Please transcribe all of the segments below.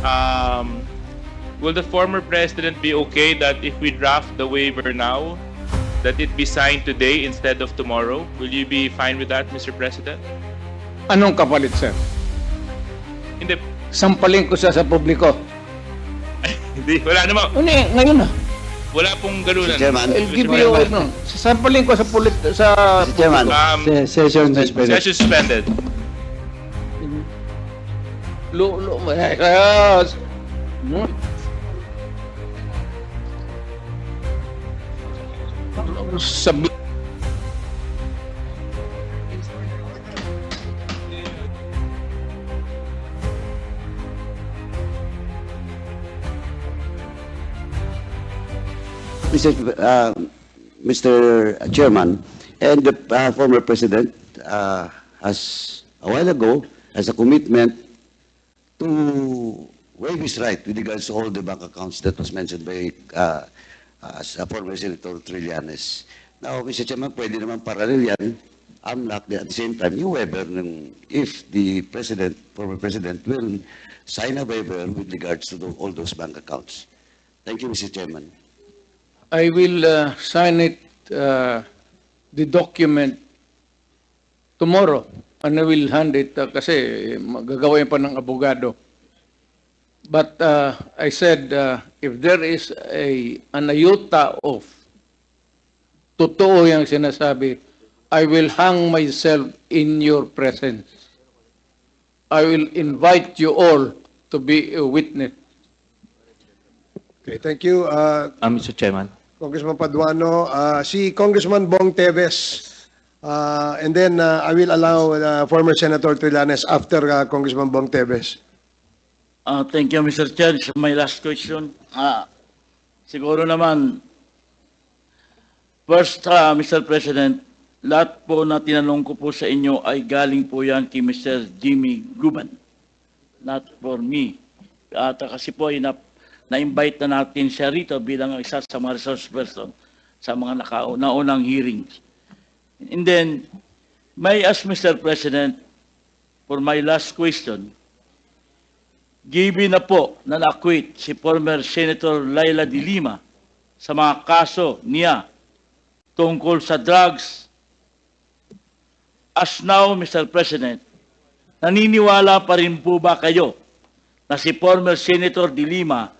Um, will the former president be okay that if we draft the waiver now, that it be signed today instead of tomorrow? Will you be fine with that, Mr. President? Anong kapalit, sir? Hindi, Sampalin ko siya sa publiko. hindi, wala naman. Ano eh, ngayon na. Wala pong ganunan. Mr. Chairman. I'll give you, ano, sampalin ko sa Mr. Chairman. Session suspended. Session suspended. Sabi Mr. Chairman, and the former president has a while ago has a commitment to waive his right with regards to all the bank accounts that was mentioned by former Senator Trillanes. Now, Mr. Chairman, pwede naman parallel yan, AMLAC, at the same time, yung waiver if the president, former president, will sign a waiver with regards to all those bank accounts. Thank you, Mr. Chairman. I will sign it, the document tomorrow, and I will hand it kasi gagawin pa ng abogado. But I said, if there is an iota of totoo yung sinasabi, I will hang myself in your presence. I will invite you all to be a witness. Okay, thank you, Mr. Chairman. Congressman Paduano. Si Congressman Bong Teves, and then I will allow former Senator Trillanes after Congressman Bong Teves. Thank you, Mr. Chair. My last question. Siguro naman, first, Mr. President, lahat po na tinanong ko po sa inyo ay galing po yan kay Mr. Jimmy Guban. Not for me. Kasi po ay na-invite na natin siya rito bilang isa sa mga resource person sa mga naunang hearings. And then, may I ask Mr. President, for my last question, given na po na na-acquit si former Senator Laila de Lima sa mga kaso niya tungkol sa drugs, as now, Mr. President, naniniwala pa rin po ba kayo na si former Senator de Lima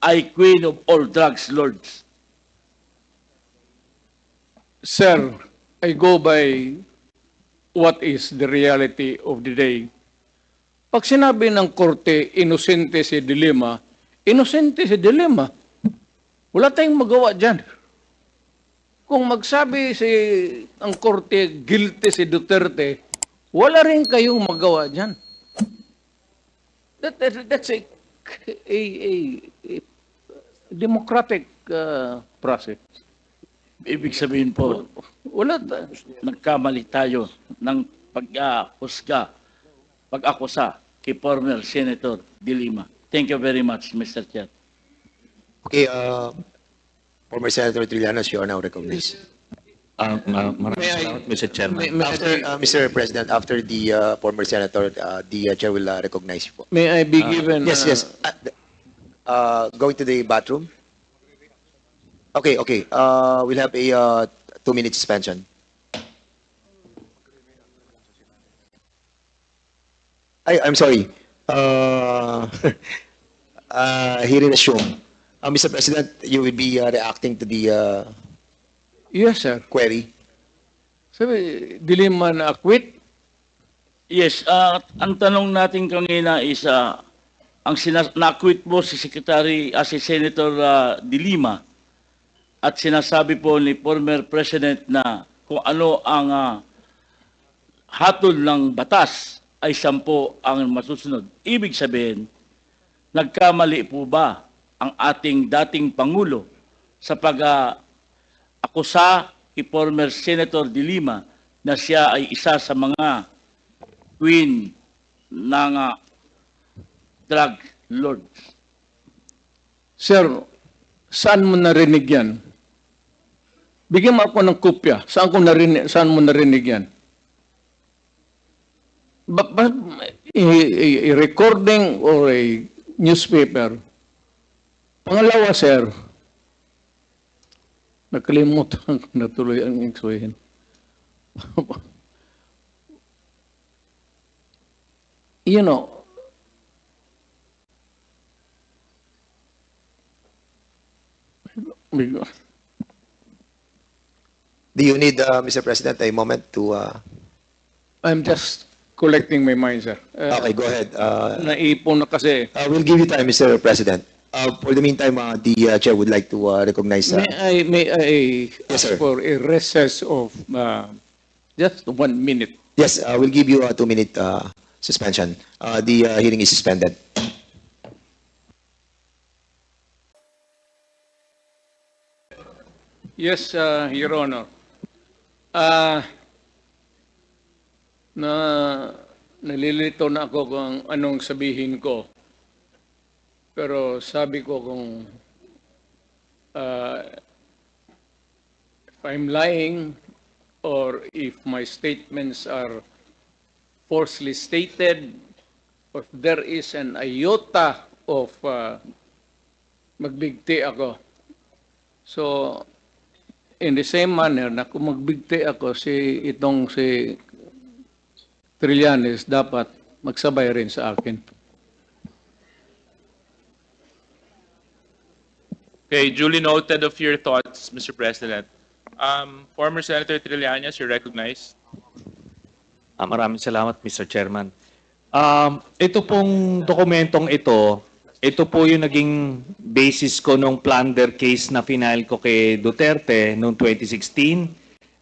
ay queen of all drugs lords? Sir, I go by what is the reality of the day. Pag sinabi ng korte, inosente si De Lima, inosente si De Lima. Wala tayong magawa dyan. Kung magsabi ang korte, guilty si Duterte, wala rin kayong magawa dyan. That's a democratic process. Ibig sabihin po, Wala. nagkamali tayo ng pag-akusa kay former Senator de Lima. Thank you very much, Mr. Chair. Okay, former Senator Trillanes, you are now recognized. Maraming salamat, Mr. Chairman. Mr. President, after the former Senator, the Chair will recognize you po. May I be given? Yes, yes. Going to the bathroom? Okay, okay. We'll have a 2-minute suspension. I'm sorry. Hearing assumed. Mr. President, you will be reacting to the Yes, sir. query. Sabi, De Lima na acquit? Yes, ang tanong natin kanina is, na-acquit po si si Senator de Lima at sinasabi po ni former President na kung ano ang hatol ng batas ay 10 ang masusunod. Ibig sabihin, nagkamali po ba ang ating dating Pangulo sa pag-akusa kay former Senator de Lima na siya ay isa sa mga queen ng drug lords? Sir, saan mo narinig yan? Bigyan mo ako ng kopya. Saan mo narinig yan? A recording or a newspaper. Pangalawa, sir, nakalimutan ko na tuloy ang iksuhin. You know, Do you need, Mr. President, a moment to... I'm just collecting my mind, sir. Okay, go ahead. Naipon na kasi. We'll give you time, Mr. President. For the meantime, the chair would like to recognize... May I Yes, ask sir. for a recess of just 1 minute? Yes, we'll give you a 2-minute suspension. The hearing is suspended. Yes, Your Honor. Nalilito na ako kung anong sabihin ko. Pero sabi ko kung if I'm lying or if my statements are falsely stated, or if there is an iota of magbigti ako. So, in the same manner na kung magbigti ako si Trillanes, dapat magsabay rin sa akin. Okay, duly noted of your thoughts, Mr. President. Former Senator Trillanes, you're recognized. Maraming salamat, Mr. Chairman. Ito pong dokumentong ito po yung naging basis ko nung plunder case na final ko kay Duterte noong 2016.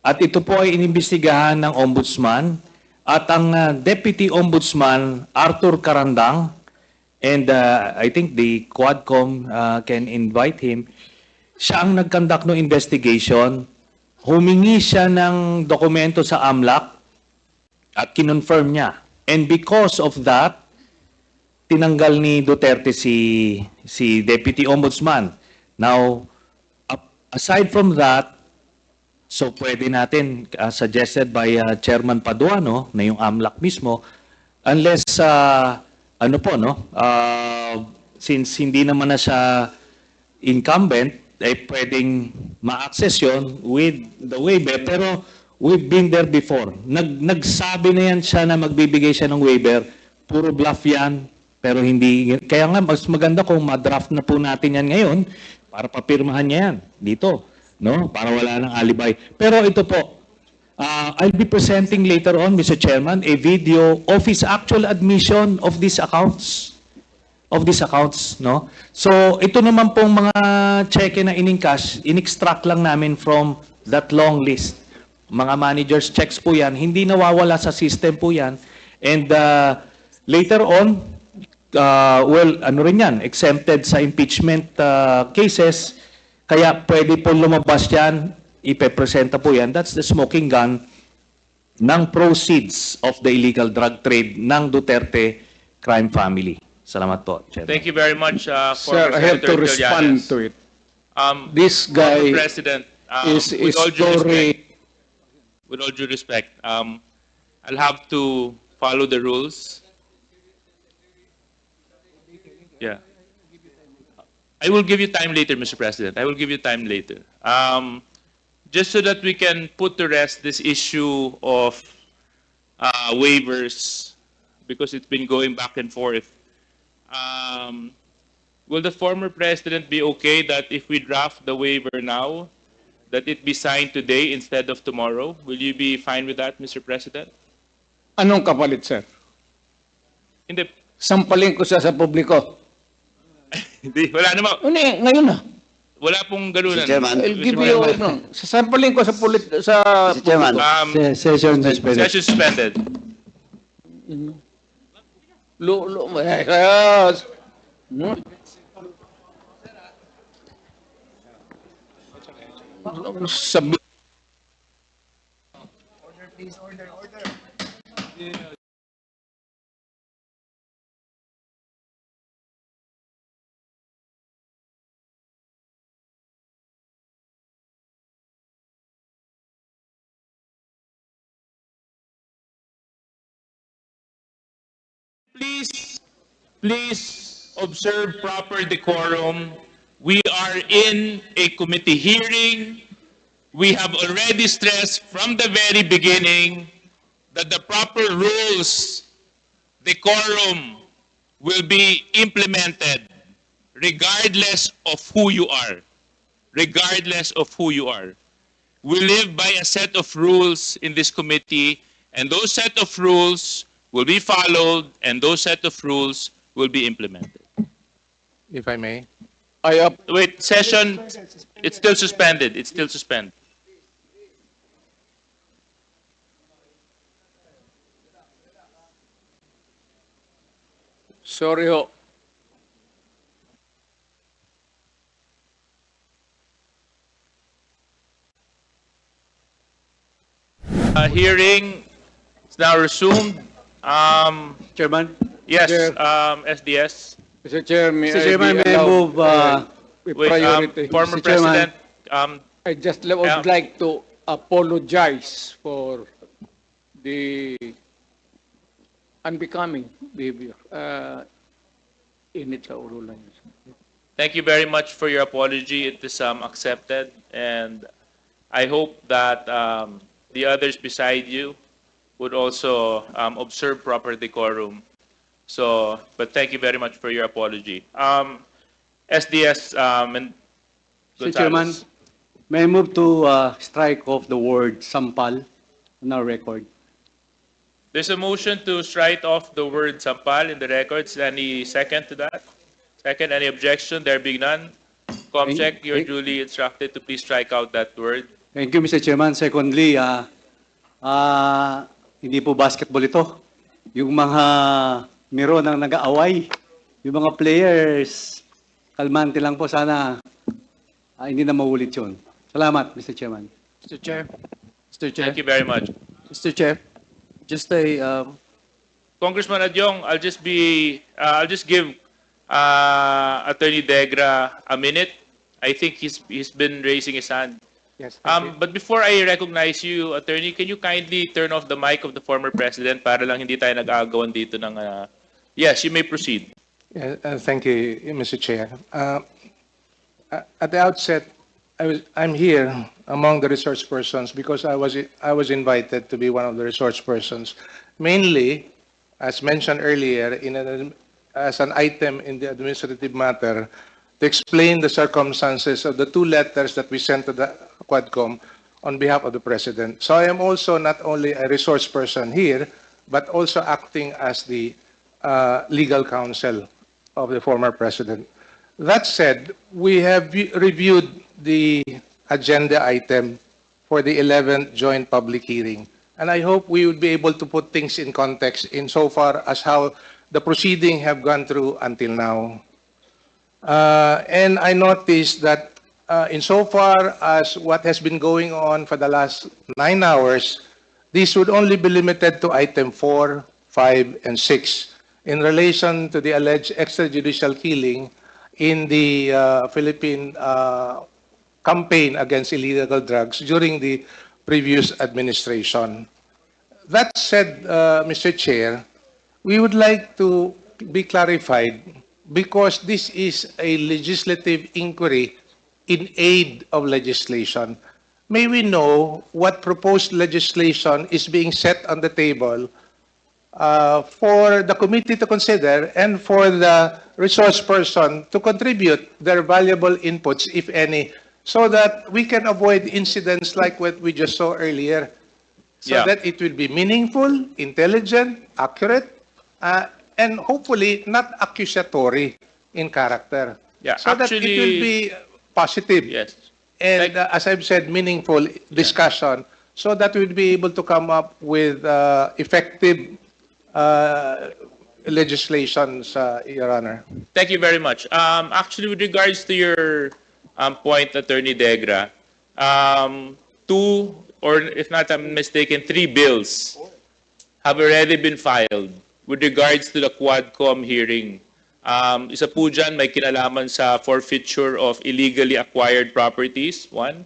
At ito po ay inimbestigahan ng Ombudsman at ang Deputy Ombudsman Arthur Carandang, and I think the Quadcom can invite him. Siya ang nag-conduct ng investigation. Humingi siya ng dokumento sa AMLAC at kinonfirm niya. And because of that, tinanggal ni Duterte si Deputy Ombudsman. Now, aside from that, so pwede natin, suggested by Chairman Paduano, na yung AMLAC mismo, unless, since hindi naman na siya incumbent, ay pwedeng ma-access yun with the waiver. Pero we've been there before. Nagsabi na yan siya na magbibigay siya ng waiver. Puro bluff yan. Pero hindi, kaya nga mas maganda kung ma-draft na po natin yan ngayon para papirmahan niya yan dito, no? Para wala nang alibay. Pero ito po, I'll be presenting later on, Mr. Chairman, a video of his actual admission of these accounts. No? So, ito naman pong mga cheque na in-encash, in-extract lang namin from that long list. Mga managers checks po yan, hindi nawawala sa system po yan. And later on, exempted sa impeachment cases, kaya pwede po lumabas yan, ipepresenta po yan. That's the smoking gun ng proceeds of the illegal drug trade ng Duterte crime family. Salamat po, Chairman. Thank you very much, Sir, former I have Senator to respond Trillanes. to it. This guy Former President, is with all due story. respect, with all due respect, I'll have to follow the rules. Yeah. I will give you time later, Mr. President. I will give you time later. Just so that we can put to rest this issue of waivers, because it's been going back and forth. Will the former president be okay that if we draft the waiver now, that it be signed today instead of tomorrow? Will you be fine with that, Mr. President? Anong kapalit, sir? Hindi, Sampalin ko siya sa publiko. hindi, wala naman. Ngayon na. Wala pong ganunan. Mr. Chairman. I'll give you, sasampalin ko sa Mr. Chairman. Session suspended. Session suspended. Yes. Sabi Please observe proper decorum. We are in a committee hearing. We have already stressed from the very beginning that the proper rules, decorum, will be implemented regardless of who you are. Regardless of who you are. We live by a set of rules in this committee, and those set of rules will be followed, and those set of rules will be implemented. If I may. Wait, session, it's still suspended. It's still suspended. Sorry ho. Hearing is now resumed. Chairman, Yes, Chair. SDS. Mr. Chair, may Mr. I Chairman, be may I allowed, move, with Wait, priority? former Mr. Chairman. President, I just would like to apologize for the unbecoming behavior. Init sa ulo lang yun. thank you very much for your apology. It is accepted, and I hope that the others beside you would also observe proper decorum. So, but thank you very much for your apology. SDS and Mr. Chairman, Gonzalez. may I move to strike off the word sampal on our record? There's a motion to strike off the word sampal in the records. Any second to that? Second, any objection? There being none. Comcheck, you're duly instructed to please strike out that word. Thank you, Mr. Chairman. Secondly, hindi po basketball ito. Yung mga miro nang nag-aaway, yung mga players, kalmante lang po sana hindi na maulit yun. Salamat, Mr. Chairman. Mr. Chair. Mr. Chair. Thank you very much. Mr. Chair. Just a Congressman Adyong, I'll just give Attorney Degra a minute. I think he's been raising his hand. yes. But before I recognize you, Attorney, can you kindly turn off the mic of the former president para lang hindi tayo nag-aagawan dito ng... Yes, you may proceed. Thank you, Mr. Chair. At the outset, I'm here among the resource persons because I was invited to be one of the resource persons, mainly, as mentioned earlier, as an item in the administrative matter to explain the circumstances of the two letters that we sent to the Quadcom on behalf of the President. So I am also not only a resource person here, but also acting as the legal counsel of the former President. That said, we have reviewed the agenda item for the 11th joint public hearing. And I hope we would be able to put things in context insofar as how the proceeding have gone through until now. And I noticed that insofar as what has been going on for the last 9 hours, this would only be limited to item 4, 5, and 6 in relation to the alleged extrajudicial killing in the Philippine campaign against illegal drugs during the previous administration. That said, Mr. Chair, we would like to be clarified because this is a legislative inquiry in aid of legislation. May we know what proposed legislation is being set on the table for the committee to consider and for the resource person to contribute their valuable inputs, if any, so that we can avoid incidents like what we just saw earlier, so Yeah. that it will be meaningful, intelligent, accurate, and hopefully not accusatory in character. Yeah, so that it will actually- be positive Yes. and, as I've said, meaningful discussion so that we'll be able to come up with effective legislations, Your Honor. Thank you very much. Actually, with regards to your point, Attorney Degra, two, or if not I'm mistaken, 3 bills have already been filed with regards to the Quadcom hearing. Isa po dyan, may kinalaman sa forfeiture of illegally acquired properties, 1.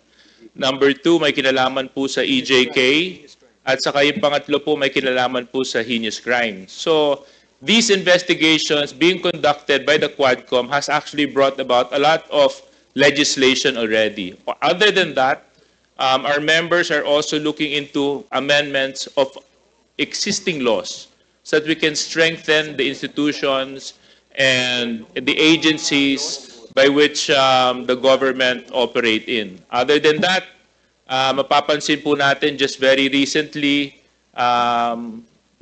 Number 2, may kinalaman po sa EJK. At saka yung pangatlo po, may kinalaman po sa heinous crime. So, these investigations being conducted by the Quadcom has actually brought about a lot of legislation already. Other than that, our members are also looking into amendments of existing laws so that we can strengthen the institutions and the agencies by which the government operate in. Other than that, mapapansin po natin just very recently,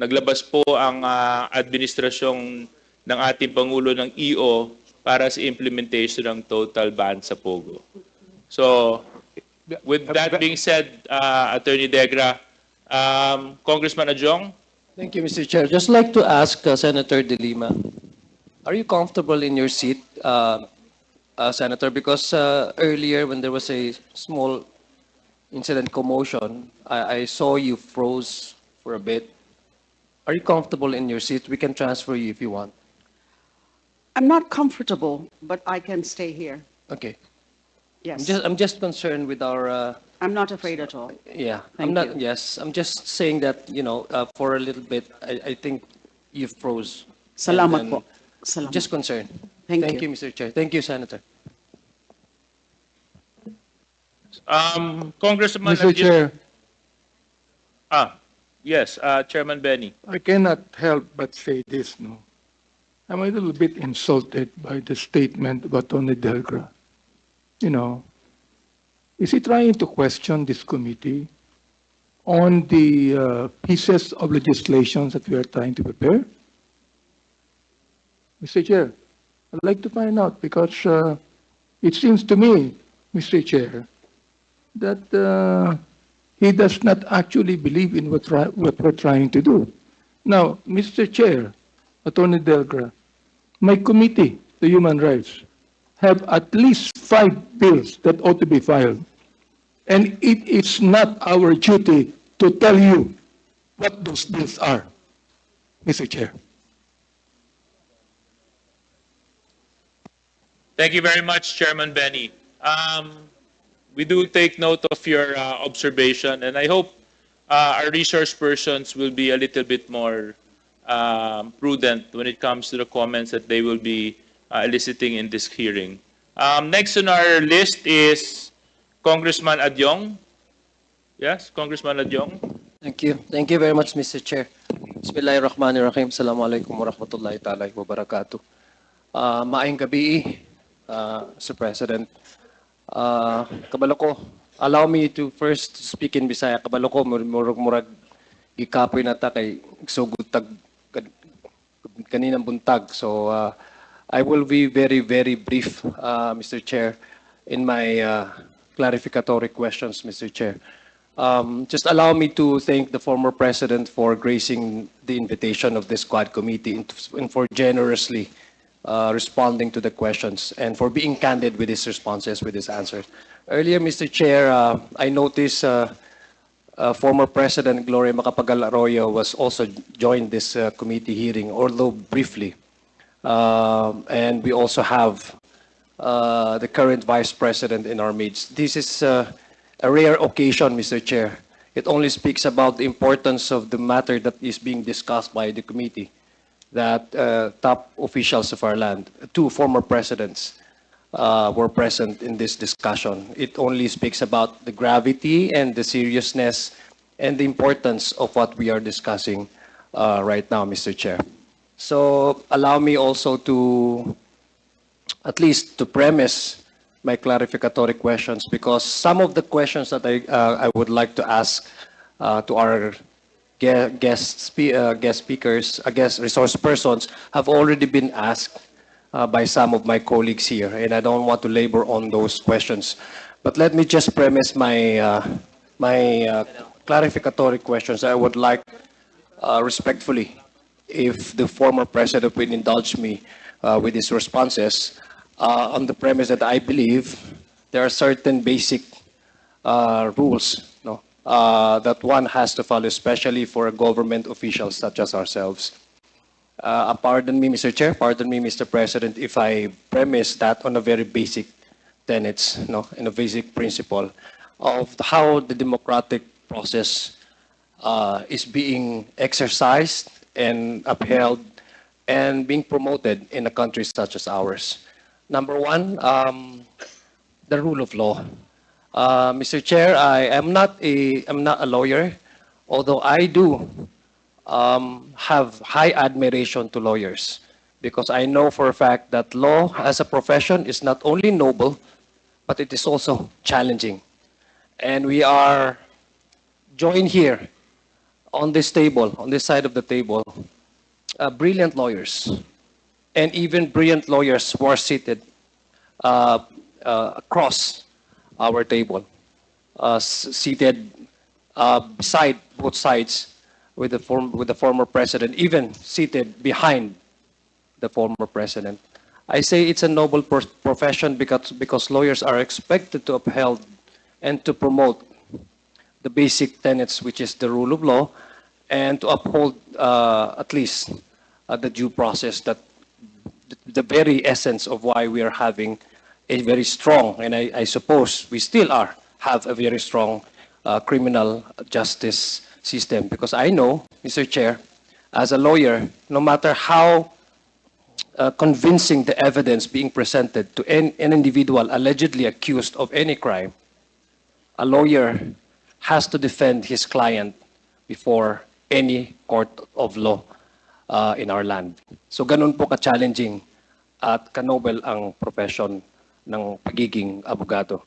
naglabas po ang administrasyong ng ating Pangulo ng EO para sa implementation ng total ban sa Pogo. So, with that being said, Attorney Degra, Congressman Adjong? Thank you, Mr. Chair. Just like to ask Senator De Lima, are you comfortable in your seat, Senator? Because earlier when there was a small incident commotion, I saw you froze for a bit. Are you comfortable in your seat? We can transfer you if you want. I'm not comfortable, but I can stay here. Okay. Yes. I'm just concerned with our. I'm not afraid at all. Yeah. Thank I'm not. you. Yes. I'm just saying that for a little bit, I think you froze. Salamat And po. Salamat. Just concerned. Thank you, you. Mr. Chair. Thank you, Senator. Congressman Mr. Adjong? Chair, Yes, Chairman Benny. I cannot help but say this, no. I'm a little bit insulted by the statement of Attorney Delgra. You know, is he trying to question this committee on the pieces of legislation that we are trying to prepare? Mr. Chair, I'd like to find out because it seems to me, Mr. Chair, that he does not actually believe in what we're trying to do. Now, Mr. Chair, Attorney Delgra, my committee, the Human Rights, have at least 5 bills that ought to be filed. And it is not our duty to tell you what those bills are, Mr. Chair. Thank you very much, Chairman Benny. We do take note of your observation, and I hope our resource persons will be a little bit more prudent when it comes to the comments that they will be eliciting in this hearing. Next on our list is Congressman Adjong. Yes, Congressman Adjong. Thank you. Thank you very much, Mr. Chair. Bismillahirrahmanirrahim. Assalamualaikum warahmatullahi ta'ala wabarakatuh. Maayong gabi, Sir President. Kabalo ko, allow me to first speak in Bisaya. Kabalo ko, murag ikapoy na ta kay sugutag kaninang buntag. So I will be very, very brief, Mr. Chair, in my clarificatory questions, Mr. Chair. Just allow me to thank the former President for gracing the invitation of this Quad Committee and for generously responding to the questions and for being candid with his responses, with his answers. Earlier, Mr. Chair, I noticed former President Gloria Macapagal Arroyo was also joined this committee hearing, although briefly. And we also have the current Vice President in our midst. This is a rare occasion, Mr. Chair. It only speaks about the importance of the matter that is being discussed by the committee, that top officials of our land, 2 former presidents, were present in this discussion. It only speaks about the gravity and the seriousness and the importance of what we are discussing right now, Mr. Chair. So allow me also to, at least to premise my clarificatory questions, because some of the questions that I would like to ask to our guest speakers, guest resource persons have already been asked by some of my colleagues here, and I don't want to labor on those questions. But let me just premise my clarificatory questions. I would like respectfully, if the former president will indulge me with his responses, on the premise that I believe there are certain basic rules, no, that one has to follow, especially for government officials such as ourselves. Pardon me, Mr. Chair, pardon me, Mr. President, if I premise that on a very basic tenets, no, in a basic principle of how the democratic process is being exercised and upheld and being promoted in a country such as ours. Number one, the rule of law. Mr. Chair, I'm not a lawyer, although I do have high admiration to lawyers, because I know for a fact that law as a profession is not only noble, but it is also challenging. And we are joined here on this table, on this side of the table, brilliant lawyers, and even brilliant lawyers who are seated across our table, seated beside both sides with the former president, even seated behind the former president. I say it's a noble profession because lawyers are expected to uphold and to promote the basic tenets, which is the rule of law, and to uphold at least the due process, that the very essence of why we are having a very strong, and I suppose we still have a very strong criminal justice system. Because I know, Mr. Chair, as a lawyer, no matter how convincing the evidence being presented to an individual allegedly accused of any crime, a lawyer has to defend his client before any court of law in our land. So ganun po ka-challenging at ka-noble ang profession ng pagiging abogado.